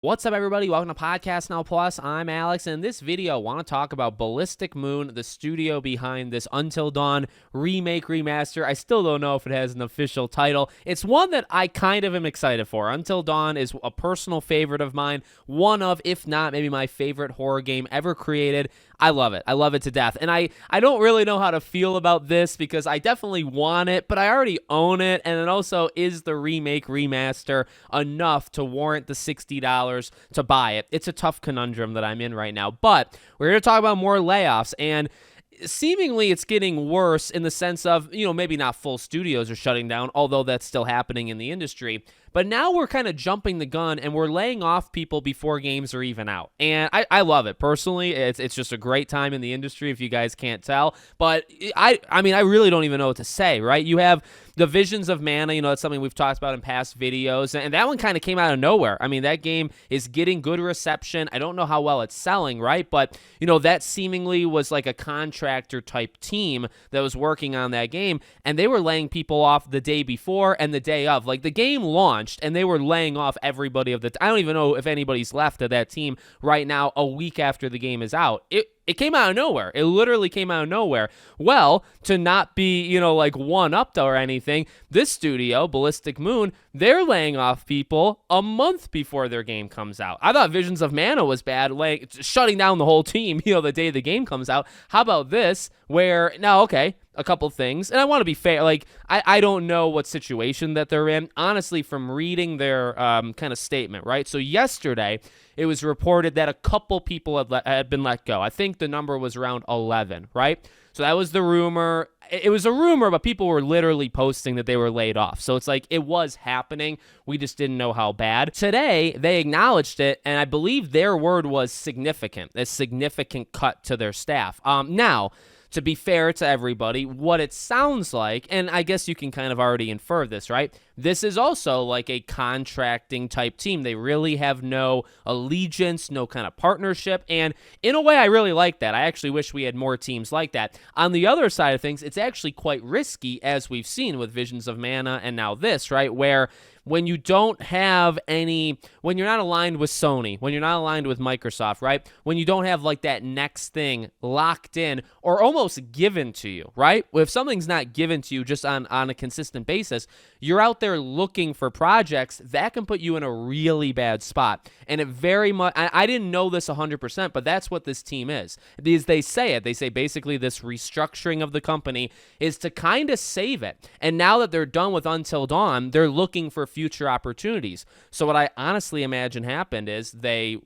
What's up, everybody? Welcome to Podcast Now Plus. I'm Alex, and in this video, I want to talk about Ballistic Moon, the studio behind this Until Dawn remake remaster. I still don't know if it has an official title. It's one that I kind of am excited for. Until Dawn is a personal favorite of mine, one of, if not maybe my favorite horror game ever created. I love it. I love it to death. And I don't really know how to feel about this because I definitely want it, but I already own it. And it also is the remake remaster enough to warrant the $60 to buy it. It's a tough conundrum that I'm in right now. But we're here to talk about more layoffs, and seemingly it's getting worse in the sense of, maybe not full studios are shutting down, although that's still happening in the industry. But now we're kind of jumping the gun and we're laying off people before games are even out. And I love it. Personally, it's just a great time in the industry if you guys can't tell. But I really don't even know what to say, right? You have the Visions of Mana, that's something we've talked about in past videos. And that one kind of came out of nowhere. I mean, that game is getting good reception. I don't know how well it's selling, right? But, that seemingly was like a contractor type team that was working on that game. And they were laying people off the day before and the day of. Like, the game launched and they were laying off everybody of the I don't even know if anybody's left of that team right now a week after the game is out. It came out of nowhere. It literally came out of nowhere. Well, to not be, like one-upped or anything, this studio, Ballistic Moon, they're laying off people a month before their game comes out. I thought Visions of Mana was bad, shutting down the whole team, the day the game comes out. How about this, where, now, okay, a couple things, and I want to be fair, I don't know what situation that they're in, honestly, from reading their kind of statement, right? So yesterday, it was reported that a couple people had been let go. I think the number was around 11, right? So that was the rumor. It was a rumor, but people were literally posting that they were laid off. So it's like it was happening. We just didn't know how bad. Today, they acknowledged it, and I believe their word was significant, a significant cut to their staff. Now, to be fair to everybody, what it sounds like, and I guess you can kind of already infer this, right? This is also like a contracting type team. They really have no allegiance, no kind of partnership, and in a way, I really like that. I actually wish we had more teams like that. On the other side of things, it's actually quite risky, as we've seen with Visions of Mana and now this, right? Where when you don't have when you're not aligned with Sony, when you're not aligned with Microsoft, right? When you don't have like that next thing locked in or almost given to you, right? If something's not given to you just on a consistent basis, you're out there looking for projects that can put you in a really bad spot. And it very much, I didn't know this 100%, but that's what this team is. They say it. They say basically this restructuring of the company is to kind of save it. And now that they're done with Until Dawn, they're looking for future opportunities. So what I honestly imagine happened is they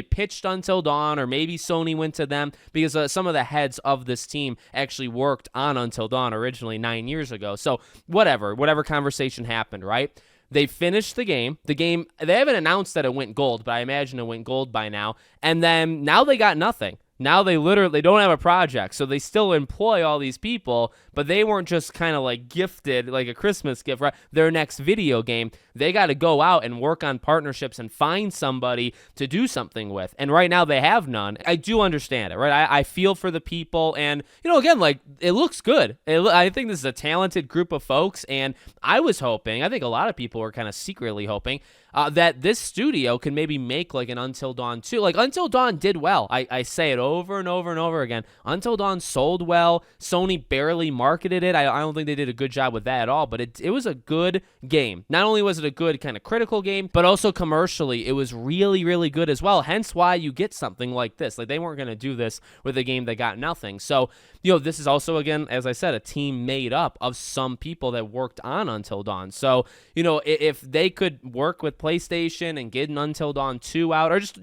pitched Until Dawn, or maybe Sony went to them, because some of the heads of this team actually worked on Until Dawn originally 9 years ago. So whatever conversation happened, right? They finished the game. They haven't announced that it went gold, but I imagine it went gold by now. And then now they got nothing. Now they don't have a project, so they still employ all these people, but they weren't just kind of like gifted like a Christmas gift, right? Their next video game, they got to go out and work on partnerships and find somebody to do something with. And right now they have none. I do understand it, right? I feel for the people, and again, like, it looks good. I think this is a talented group of folks, and I think a lot of people were kind of secretly hoping that this studio can maybe make like an Until Dawn 2. Like, Until Dawn did well. I say it over and over and over again. Until Dawn sold well. Sony barely marketed it. I don't think they did a good job with that at all, but it was a good game. Not only was it a good kind of critical game, but also commercially, it was really, really good as well. Hence why you get something like this. Like, they weren't going to do this with a game that got nothing. So, this is also, again, as I said, a team made up of some people that worked on Until Dawn. So, if they could work with PlayStation and get an Until Dawn 2 out, or just,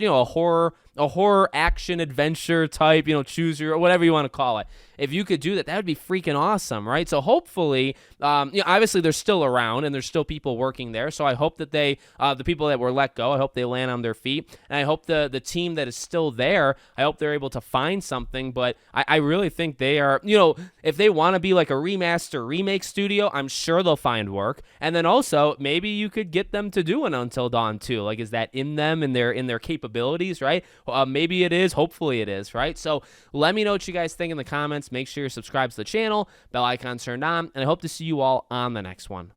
a horror action adventure type, choose your, whatever you want to call it. If you could do that, that would be freaking awesome, right? So hopefully, obviously they're still around and there's still people working there. So I hope that the people that were let go, I hope they land on their feet. And I hope the team that is still there, I hope they're able to find something. But I really think they are, if they want to be like a remake studio, I'm sure they'll find work. And then also, maybe you could get them to do an Until Dawn 2. Like, is that in them, in their capabilities, right? Maybe it is. Hopefully it is, right? So let me know what you guys think in the comments. Make sure you're subscribed to the channel, bell icon turned on, and I hope to see you all on the next one.